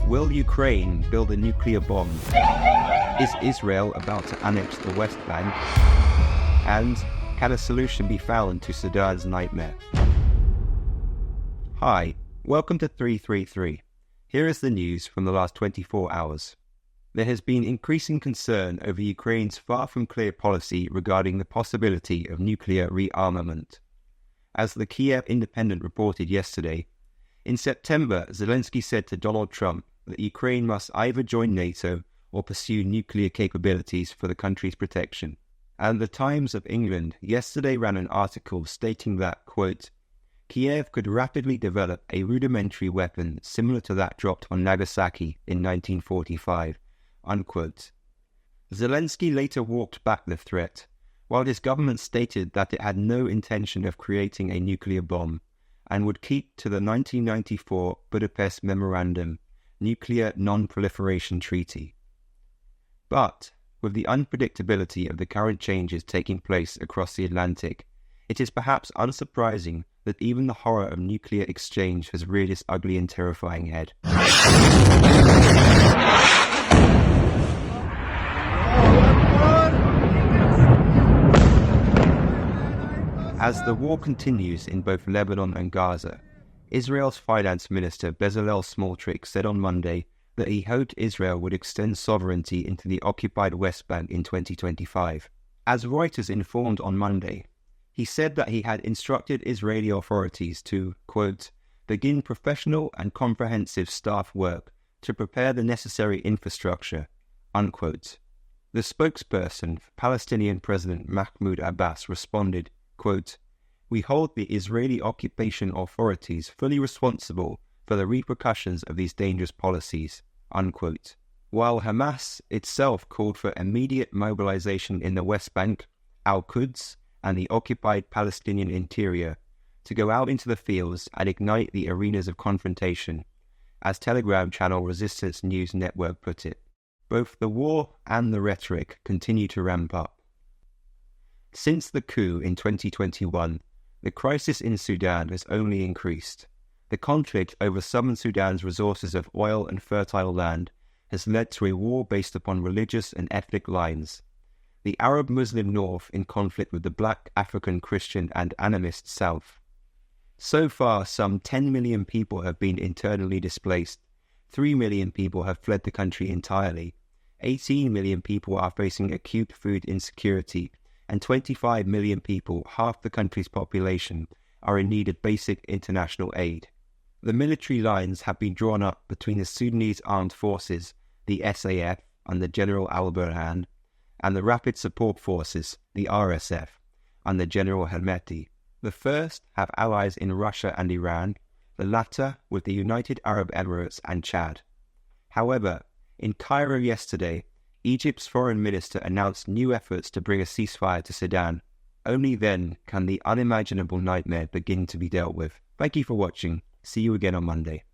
Will Ukraine build a nuclear bomb? Is Israel about to annex the West Bank? And can a solution be found to Sudan's nightmare? Hi, welcome to 333. Here is the news from the last 24 hours. There has been increasing concern over Ukraine's far from clear policy regarding the possibility of nuclear rearmament. As the Kiev Independent reported yesterday, in September, Zelensky said to Donald Trump that Ukraine must either join NATO or pursue nuclear capabilities for the country's protection. And the Times of England yesterday ran an article stating that, quote, Kiev could rapidly develop a rudimentary weapon similar to that dropped on Nagasaki in 1945, unquote. Zelensky later walked back the threat, while his government stated that it had no intention of creating a nuclear bomb and would keep to the 1994 Budapest Memorandum, Nuclear Non-Proliferation Treaty. But, with the unpredictability of the current changes taking place across the Atlantic, it is perhaps unsurprising that even the horror of nuclear exchange has reared its ugly and terrifying head. As the war continues in both Lebanon and Gaza, Israel's finance minister Bezalel Smotrich said on Monday that he hoped Israel would extend sovereignty into the occupied West Bank in 2025. As Reuters informed on Monday, he said that he had instructed Israeli authorities to, quote, begin professional and comprehensive staff work to prepare the necessary infrastructure, unquote. The spokesperson for Palestinian President Mahmoud Abbas responded, quote, we hold the Israeli occupation authorities fully responsible for the repercussions of these dangerous policies, unquote. While Hamas itself called for immediate mobilization in the West Bank, Al-Quds, and the occupied Palestinian interior to go out into the fields and ignite the arenas of confrontation, as Telegram channel Resistance News Network put it. Both the war and the rhetoric continue to ramp up. Since the coup in 2021, the crisis in Sudan has only increased. The conflict over southern Sudan's resources of oil and fertile land has led to a war based upon religious and ethnic lines. The Arab-Muslim north in conflict with the black African Christian and animist south. So far, some 10 million people have been internally displaced, 3 million people have fled the country entirely, 18 million people are facing acute food insecurity, and 25 million people, half the country's population, are in need of basic international aid. The military lines have been drawn up between the Sudanese Armed Forces, the SAF, under General al-Burhan, and the Rapid Support Forces, the RSF, under General Hemeti. The first have allies in Russia and Iran, the latter with the United Arab Emirates and Chad. However, in Cairo yesterday, Egypt's foreign minister announced new efforts to bring a ceasefire to Sudan. Only then can the unimaginable nightmare begin to be dealt with. Thank you for watching. See you again on Monday.